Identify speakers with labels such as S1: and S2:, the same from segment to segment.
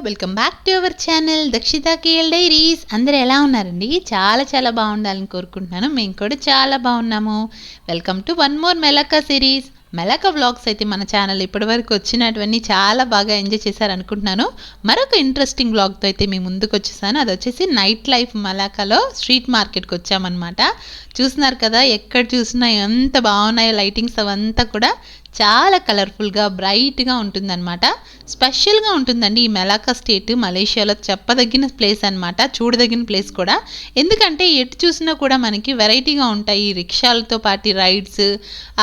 S1: Welcome back to our channel Dakshitha KL diaries. అందరూ ఎలా ఉన్నారండి? చాలా బాగుండాలని కోరుకుంటున్నాను. మేము కూడా చాలా బాగున్నాము. Welcome to one more Melaka series. Melaka vlogs అయితే మన ఛానల్ ఇప్పటివరకు వచ్చినటువన్నీ చాలా బాగా ఎంజాయ్ చేశారనుకుంటున్నాను. మరొక ఇంట్రెస్టింగ్ వ్లాగ్తో అయితే మేము ముందుకు వచ్చేసాను. అది వచ్చేసి నైట్ లైఫ్ మెలకాలో స్ట్రీట్ మార్కెట్కి వచ్చామన్నమాట. చూస్తున్నారు కదా, ఎక్కడ చూసినా ఎంత బాగున్నాయో లైటింగ్స్ అవంతా కూడా చాలా కలర్ఫుల్గా బ్రైట్గా ఉంటుందన్నమాట. స్పెషల్గా ఉంటుందండి ఈ మెలాకా స్టేట్. మలేషియాలో చెప్పదగిన ప్లేస్ అనమాట, చూడదగిన ప్లేస్ కూడా. ఎందుకంటే ఎటు చూసినా కూడా మనకి వెరైటీగా ఉంటాయి. రిక్షాలతో పాటు రైడ్స్,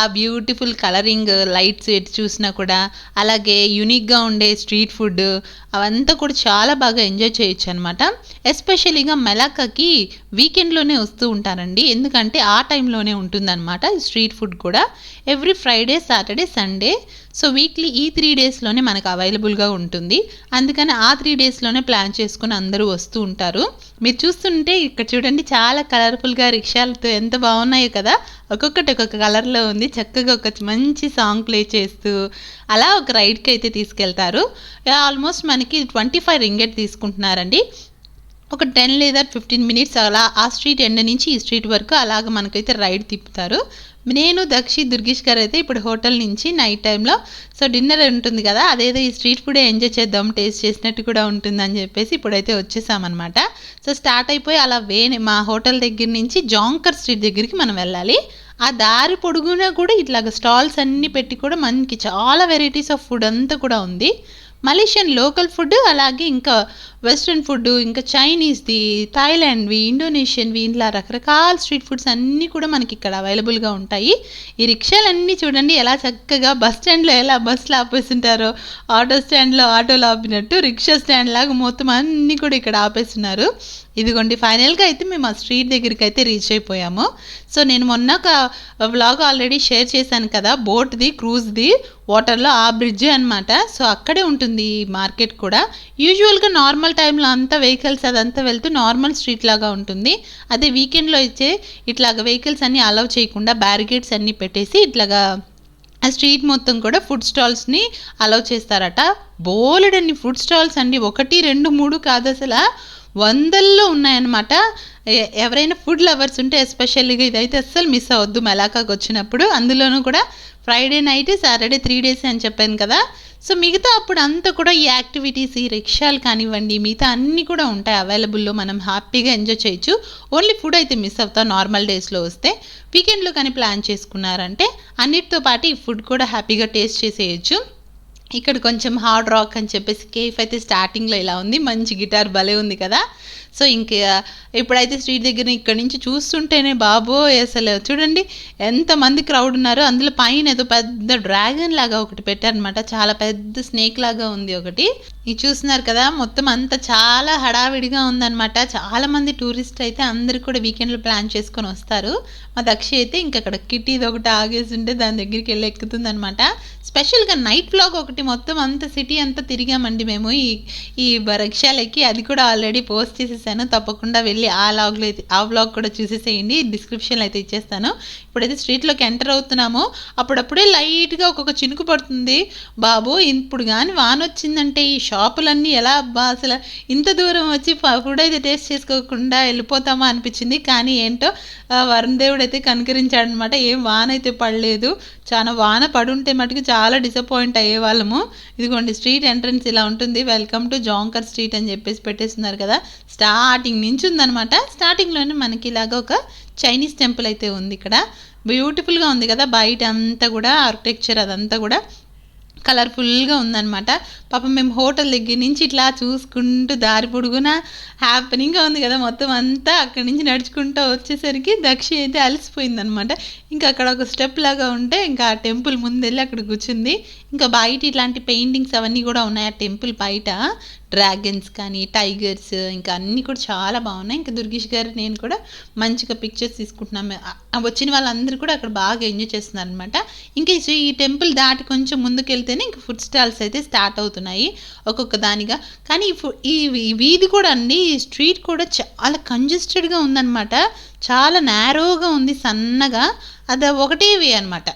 S1: ఆ బ్యూటిఫుల్ కలరింగ్ లైట్స్ ఎటు చూసినా కూడా, అలాగే యూనిక్గా ఉండే స్ట్రీట్ ఫుడ్ అవంతా కూడా చాలా బాగా ఎంజాయ్ చేయొచ్చు అనమాట. ఎస్పెషలీగా మెలాకాకి వీకెండ్లోనే వస్తూ ఉంటారండి, ఎందుకంటే ఆ టైంలోనే ఉంటుందన్నమాట స్ట్రీట్ ఫుడ్ కూడా. Every Friday, Saturday, Sunday. So weekly ఈ 3 డేస్లోనే మనకు అవైలబుల్గా ఉంటుంది. అందుకని ఆ 3 డేస్లోనే ప్లాన్ చేసుకుని అందరూ వస్తూ ఉంటారు. మీరు చూస్తుంటే ఇక్కడ చూడండి, చాలా కలర్ఫుల్గా రిక్షాలతో ఎంత బాగున్నాయో కదా. ఒక్కొక్కటి ఒక్కొక్క కలర్లో ఉంది. చక్కగా ఒక మంచి సాంగ్ ప్లే చేస్తూ అలా ఒక రైడ్కి అయితే తీసుకెళ్తారు. ఆల్మోస్ట్ మనకి 25 రింగెట్ తీసుకుంటున్నారండి. ఒక 10 లేదా 15 మినిట్స్ అలా ఆ స్ట్రీట్ ఎండ్ నుంచి ఈ స్ట్రీట్ వరకు అలాగ మనకైతే రైడ్ తిప్పుతారు. నేను దక్షి దుర్గేష్ గారు అయితే ఇప్పుడు హోటల్ నుంచి నైట్ టైంలో సో డిన్నర్ ఉంటుంది కదా, అదేదో ఈ స్ట్రీట్ ఫుడే ఎంజాయ్ చేద్దాం, టేస్ట్ చేసినట్టు కూడా ఉంటుందని చెప్పేసి ఇప్పుడైతే వచ్చేసామన్నమాట. సో స్టార్ట్ అయిపోయి అలా మా హోటల్ దగ్గర నుంచి జాంకర్ స్ట్రీట్ దగ్గరికి మనం వెళ్ళాలి. ఆ దారి పొడుగునా కూడా ఇట్లాగ స్టాల్స్ అన్నీ పెట్టి కూడా మనకి చాలా వెరైటీస్ ఆఫ్ ఫుడ్ అంతా కూడా ఉంది. మలేషియన్ లోకల్ ఫుడ్, అలాగే ఇంకా వెస్ట్రన్ ఫుడ్, ఇంకా చైనీస్ది, థాయిలాండ్వి, ఇండోనేషియన్వి, ఇలా రకరకాల స్ట్రీట్ ఫుడ్స్ అన్నీ కూడా మనకి ఇక్కడ అవైలబుల్గా ఉంటాయి. ఈ రిక్షాలన్నీ చూడండి ఎలా చక్కగా బస్ స్టాండ్లో ఎలా బస్సులు ఆపేస్తుంటారో, ఆటో స్టాండ్లో ఆటోలు ఆపినట్టు రిక్షా స్టాండ్ లాగా మొత్తం అన్నీ కూడా ఇక్కడ ఆపేస్తున్నారు. ఇదిగోండి, ఫైనల్గా అయితే మేము ఆ స్ట్రీట్ దగ్గరికి అయితే రీచ్ అయిపోయాము. సో నేను మొన్న ఒక వ్లాగ్ ఆల్రెడీ షేర్ చేశాను కదా, బోట్ది, క్రూజ్ది, వాటర్లో ఆ బ్రిడ్జ్ అనమాట. సో అక్కడే ఉంటుంది ఈ మార్కెట్ కూడా. యూజువల్గా నార్మల్ టైంలో అంతా వెహికల్స్ అదంతా వెళ్తూ నార్మల్ స్ట్రీట్ లాగా ఉంటుంది. అదే వీకెండ్లో అయితే ఇట్లాగా వెహికల్స్ అన్నీ అలౌ చేయకుండా బ్యారికేడ్స్ అన్నీ పెట్టేసి ఇట్లాగా ఆ స్ట్రీట్ మొత్తం కూడా ఫుడ్ స్టాల్స్ని అలౌ చేస్తారట. బోలెడన్ని ఫుడ్ స్టాల్స్ అండి, 1, 2, 3 కాదు, అసలు వందల్లో ఉన్నాయన్నమాట. ఎవరైనా ఫుడ్ లవర్స్ ఉంటే ఎస్పెషల్గా ఇదైతే అస్సలు మిస్ అవ్వద్దు మెలాకాకి వచ్చినప్పుడు. అందులోనూ కూడా ఫ్రైడే నైట్, సాటర్డే 3 డేస్ అని చెప్పాను కదా. సో మిగతా అప్పుడు అంతా కూడా ఈ యాక్టివిటీస్, ఈ రిక్షాలు కానివ్వండి, మిగతా అన్నీ కూడా ఉంటాయి అవైలబుల్లో. మనం హ్యాపీగా ఎంజాయ్ చేయొచ్చు. ఓన్లీ ఫుడ్ అయితే మిస్ అవుతాం నార్మల్ డేస్లో వస్తే. వీకెండ్లో కానీ ప్లాన్ చేసుకున్నారంటే అన్నిటితో పాటు ఈ ఫుడ్ కూడా హ్యాపీగా టేస్ట్ చేసేయచ్చు. ఇక్కడ కొంచెం హార్డ్ రాక్ అని చెప్పేసి కేఫ్ అయితే స్టార్టింగ్లో ఇలా ఉంది. మంచి గిటార్ భలే ఉంది కదా. సో ఇంకా ఇప్పుడైతే స్ట్రీట్ దగ్గర ఇక్కడ నుంచి చూస్తుంటేనే బాబోయ్, అసలు చూడండి ఎంతమంది క్రౌడ్ ఉన్నారు. అందులో పైన ఏదో పెద్ద డ్రాగన్ లాగా ఒకటి పెట్టారనమాట, చాలా పెద్ద స్నేక్ లాగా ఉంది ఒకటి. ఇది చూస్తున్నారు కదా, మొత్తం అంతా చాలా హడావిడిగా ఉందన్నమాట. చాలామంది టూరిస్ట్ అయితే అందరు కూడా వీకెండ్లో ప్లాన్ చేసుకొని వస్తారు. మా దక్షి అయితే ఇంకా అక్కడ కిటీది ఒకటి ఆగేసి ఉంటే దాని దగ్గరికి వెళ్ళి ఎక్కుతుంది అనమాట. స్పెషల్గా నైట్ వ్లాగ్ ఒకటి మొత్తం అంత సిటీ అంతా తిరిగామండి మేము ఈ రిక్షాలకి. అది కూడా ఆల్రెడీ పోస్ట్ చేసేసాను, తప్పకుండా వెళ్ళి ఆ వ్లాగ్ కూడా చూసేసేయండి. డిస్క్రిప్షన్లో అయితే ఇచ్చేస్తాను. ఇప్పుడైతే స్ట్రీట్లోకి ఎంటర్ అవుతున్నాము. అప్పుడప్పుడే లైట్గా ఒక్కొక్క చినుకు పడుతుంది. బాబు ఇప్పుడు కానీ వాన వచ్చిందంటే ఈ షాపులన్నీ ఎలా అబ్బా, అసలు ఇంత దూరం వచ్చి ఫుడ్ అయితే టేస్ట్ చేసుకోకుండా వెళ్ళిపోతామా అనిపించింది. కానీ ఏంటో వరుణ్ దేవుడు అయితే కనుకరించాడనమాట. ఏం వాన అయితే పడలేదు. చాలా వాన పడుంటే మటుకు చాలా డిసప్పాయింట్ అయ్యే వాళ్ళము. ఇదిగోండి స్ట్రీట్ ఎంట్రన్స్ ఇలా ఉంటుంది. వెల్కమ్ టు జాంకర్ స్ట్రీట్ అని చెప్పేసి పెట్టేస్తున్నారు కదా. స్టార్టింగ్ నుంచి ఉందనమాట. స్టార్టింగ్లోనే మనకి ఇలాగ ఒక చైనీస్ టెంపుల్ అయితే ఉంది ఇక్కడ. బ్యూటిఫుల్గా ఉంది కదా, బయట అంతా కూడా ఆర్కిటెక్చర్ అదంతా కూడా కలర్ఫుల్గా ఉందన్నమాట. పాపం మేము హోటల్ దగ్గర నుంచి ఇట్లా చూసుకుంటూ దారి పొడుగున హ్యాపీనింగ్గా ఉంది కదా మొత్తం అంతా. అక్కడి నుంచి నడుచుకుంటూ వచ్చేసరికి దక్షి అయితే అలసిపోయిందనమాట. ఇంకా అక్కడ ఒక స్టెప్ లాగా ఉంటే ఇంకా ఆ టెంపుల్ ముందు వెళ్ళి అక్కడ కూర్చుంది. ఇంకా బయట ఇట్లాంటి పెయింటింగ్స్ అవన్నీ కూడా ఉన్నాయి ఆ టెంపుల్ బయట. డ్రాగన్స్ కానీ, టైగర్స్, ఇంకా అన్నీ కూడా చాలా బాగున్నాయి. ఇంకా దుర్గేష్ గారు నేను కూడా మంచిగా పిక్చర్స్ తీసుకుంటున్నాము. వచ్చిన వాళ్ళందరూ కూడా అక్కడ బాగా ఎంజాయ్ చేస్తున్నారు అనమాట. ఇంకా ఈ టెంపుల్ దాటి కొంచెం ముందుకు వెళ్తేనే ఇంకా ఫుడ్ స్టాల్స్ అయితే స్టార్ట్ అవుతున్నాయి ఒక్కొక్క దానిగా. కానీ ఈ వీధి కూడా అండి, ఈ స్ట్రీట్ కూడా చాలా కంజెస్టెడ్గా ఉందన్నమాట. చాలా నేరోగా ఉంది, సన్నగా. అది ఒకటే వే అనమాట.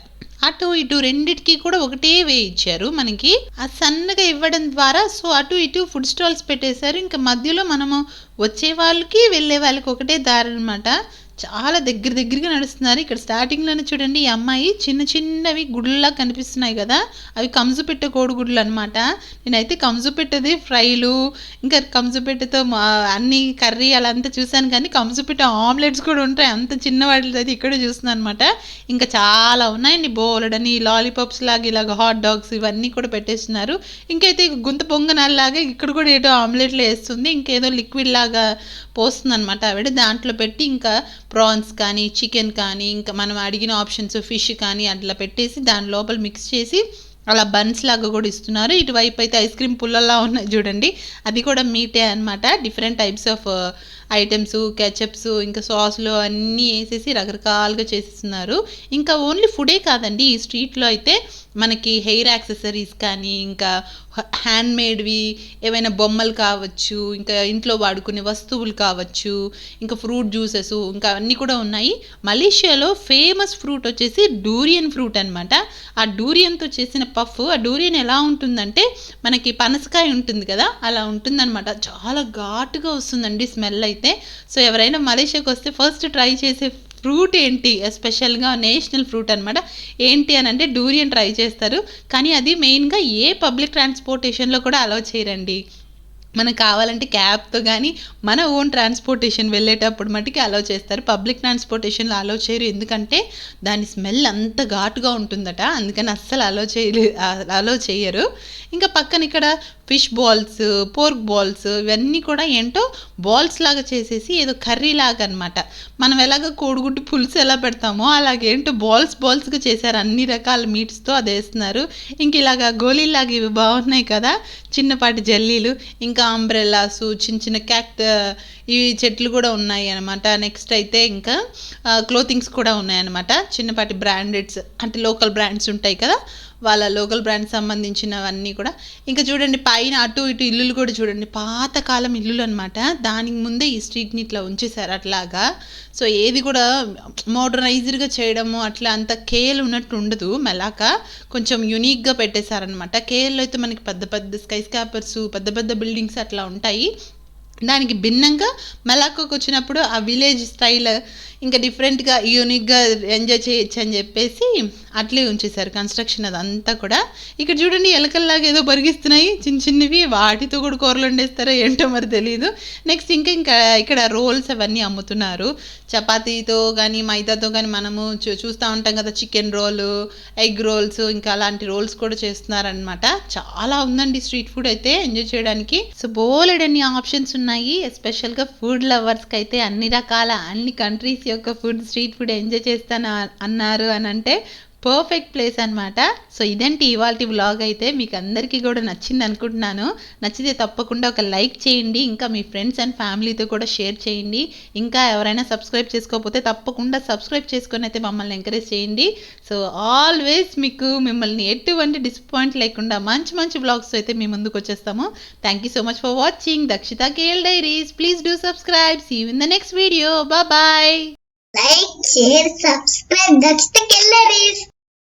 S1: అటు ఇటు రెండిటికి కూడా ఒకటే వే ఇచ్చారు మనకి. ఆ సన్నగా ఇవ్వడం ద్వారా సో అటు ఇటు ఫుడ్ స్టాల్స్ పెట్టేశారు. ఇంకా మధ్యలో మనము వచ్చే వాళ్ళకి వెళ్ళే వాళ్ళకి ఒకటే దారి అనమాట. చాలా దగ్గరగా నడుస్తున్నారు. ఇక్కడ స్టార్టింగ్లోనే చూడండి, ఈ అమ్మాయి చిన్న చిన్నవి గుడ్లలా కనిపిస్తున్నాయి కదా, అవి కంజుపిట్ట కోడిగుడ్లు అనమాట. నేనైతే కంజుపిట్టది ఫ్రైలు, ఇంకా కంజుపిట్టతో అన్ని కర్రీ అలా అంతా చూశాను, కానీ కంజుపిట్ట ఆమ్లెట్స్ కూడా ఉంటాయి, అంత చిన్న వాటితో అయితే ఇక్కడ చూస్తున్నాను అనమాట. ఇంకా చాలా ఉన్నాయండి, బోలెడని లాలీపాప్స్ లాగా ఇలాగ హాట్ డాగ్స్ ఇవన్నీ కూడా పెట్టేస్తున్నారు. ఇంకైతే గుంత పొంగనాల్లాగా ఇక్కడ కూడా ఏదో ఆమ్లెట్లు వేస్తుంది, ఇంకేదో లిక్విడ్ లాగా పోస్తుంది అనమాట ఆవిడ. దాంట్లో పెట్టి ఇంకా ప్రాన్స్ కానీ చికెన్ కానీ ఇంకా మనం అడిగిన ఆప్షన్స్ ఫిష్ కానీ అట్లా పెట్టేసి దాని లోపల మిక్స్ చేసి అలా బన్స్ లాగా కూడా ఇస్తున్నారు. ఇటువైపు అయితే ఐస్ క్రీమ్ పుల్లలా ఉన్నాయి చూడండి, అది కూడా మీటే అనమాట. Different types of items, ketchups, ఇంకా సాస్లు అన్నీ వేసేసి రకరకాలుగా చేసేస్తున్నారు. ఇంకా ఓన్లీ ఫుడే కాదండి, ఈ స్ట్రీట్లో అయితే మనకి హెయిర్ యాక్సెసరీస్ కానీ ఇంకా హ్యాండ్ మేడ్వి ఏవైనా బొమ్మలు కావచ్చు, ఇంకా ఇంట్లో వాడుకునే వస్తువులు కావచ్చు, ఇంకా ఫ్రూట్ జ్యూసెస్ ఇంకా అన్నీ కూడా ఉన్నాయి. మలేషియాలో ఫేమస్ ఫ్రూట్ వచ్చేసి డూరియన్ ఫ్రూట్ అనమాట. ఆ డూరియన్తో చేసిన పఫ్, ఆ డూరియన్ ఎలా ఉంటుందంటే మనకి పనసకాయ ఉంటుంది కదా అలా ఉంటుందన్నమాట. చాలా ఘాటుగా వస్తుందండి స్మెల్ అయితే. సో ఎవరైనా మలేషియాకి వస్తే ఫస్ట్ ట్రై చేసే ఫ్రూట్ ఏంటి, ఎస్పెషల్గా నేషనల్ ఫ్రూట్ అనమాట, ఏంటి అని అంటే డూరియన్ ట్రై చేస్తారు. కానీ అది మెయిన్గా ఏ పబ్లిక్ ట్రాన్స్పోర్టేషన్లో కూడా అలౌ చేయరండి. మనకు కావాలంటే క్యాబ్తో కానీ మన ఓన్ ట్రాన్స్పోర్టేషన్ వెళ్ళేటప్పుడు మటుకి అలౌ చేస్తారు. పబ్లిక్ ట్రాన్స్పోర్టేషన్లో అలౌ చేయరు, ఎందుకంటే దాని స్మెల్ అంత ఘాటుగా ఉంటుందట, అందుకని అస్సలు అలౌ చేయరు. ఇంకా పక్కన ఇక్కడ ఫిష్ బాల్స్, పోర్క్ బాల్స్ ఇవన్నీ కూడా ఏంటో బాల్స్ లాగా చేసేసి ఏదో కర్రీ లాగా అనమాట. మనం ఎలాగ కోడిగుడ్డు పులుసు ఎలా పెడతామో అలాగేంటో బాల్స్గా చేశారు, అన్ని రకాల మీట్స్తో అది వేస్తున్నారు. ఇంక ఇలాగా గోళీలాగా ఇవి బాగున్నాయి కదా, చిన్నపాటి జల్లీలు, ఇంకా అంబ్రెల్లాసు, చిన్న చిన్న ఇవి చెట్లు కూడా ఉన్నాయి అనమాట. నెక్స్ట్ అయితే ఇంకా క్లోతింగ్స్ కూడా ఉన్నాయన్నమాట, చిన్నపాటి బ్రాండెడ్స్ అంటే లోకల్ బ్రాండ్స్ ఉంటాయి కదా, వాళ్ళ లోకల్ బ్రాండ్ సంబంధించినవన్నీ కూడా. ఇంకా చూడండి పైన అటు ఇటు ఇల్లులు కూడా చూడండి, పాతకాలం ఇల్లులు అనమాట. దానికి ముందే ఈ స్ట్రీట్ని ఇట్లా ఉంచేశారు అట్లాగా. సో ఏది కూడా మోడర్నైజ్డ్గా చేయడము అట్లా అంత కేల్ ఉన్నట్టు ఉండదు. మెలాకా కొంచెం యూనిక్గా పెట్టేశారనమాట. కేఎల్లో అయితే మనకి పెద్ద పెద్ద స్కై స్కాపర్స్, పెద్ద పెద్ద బిల్డింగ్స్ అట్లా ఉంటాయి. దానికి భిన్నంగా మెలాకోకి వచ్చినప్పుడు ఆ విలేజ్ స్టైల్ ఇంకా డిఫరెంట్గా యూనిక్గా ఎంజాయ్ చేయొచ్చు అని చెప్పేసి అట్లే ఉంచేశారు కన్స్ట్రక్షన్ అదంతా కూడా. ఇక్కడ చూడండి ఎలకల్లాగా ఏదో బరిగిస్తున్నాయి చిన్న చిన్నవి, వాటితో కూడా కూరలు వండేస్తారో ఏంటో మరి తెలియదు. నెక్స్ట్ ఇంకా ఇక్కడ రోల్స్ అవన్నీ అమ్ముతున్నారు, చపాతీతో కానీ మైదాతో కానీ మనము చూస్తూ ఉంటాం కదా, చికెన్ రోలు, ఎగ్ రోల్స్, ఇంకా అలాంటి రోల్స్ కూడా చేస్తున్నారనమాట. చాలా ఉందండి స్ట్రీట్ ఫుడ్ అయితే ఎంజాయ్ చేయడానికి. సో బోలెడన్ని ఆప్షన్స్ ఉన్నాయి, ఎస్పెషల్గా ఫుడ్ లవర్స్కి అయితే అన్ని రకాల అన్ని కంట్రీస్ యొక్క ఫుడ్ స్ట్రీట్ ఫుడ్ ఎంజాయ్ చేస్తాను అన్నారు అని అంటే పర్ఫెక్ట్ ప్లేస్ అనమాట. సో ఇదేంటి ఇవాల్టి వ్లాగ్ అయితే మీకు అందరికీ కూడా నచ్చింది అనుకుంటున్నాను. నచ్చితే తప్పకుండా ఒక లైక్ చేయండి, ఇంకా మీ ఫ్రెండ్స్ అండ్ ఫ్యామిలీతో కూడా షేర్ చేయండి. ఇంకా ఎవరైనా సబ్స్క్రైబ్ చేసుకోకపోతే తప్పకుండా సబ్స్క్రైబ్ చేసుకొని అయితే మమ్మల్ని ఎంకరేజ్ చేయండి. సో ఆల్వేస్ మిమ్మల్ని ఎటువంటి డిసప్పాయింట్ లేకుండా మంచి మంచి వ్లాగ్స్ అయితే మీ ముందుకు వచ్చేస్తాము. Thank you so much for watching Dakshitha KL diaries. Please do subscribe. See you in the next video. Bye.
S2: Like, share, subscribe. That's the killer is.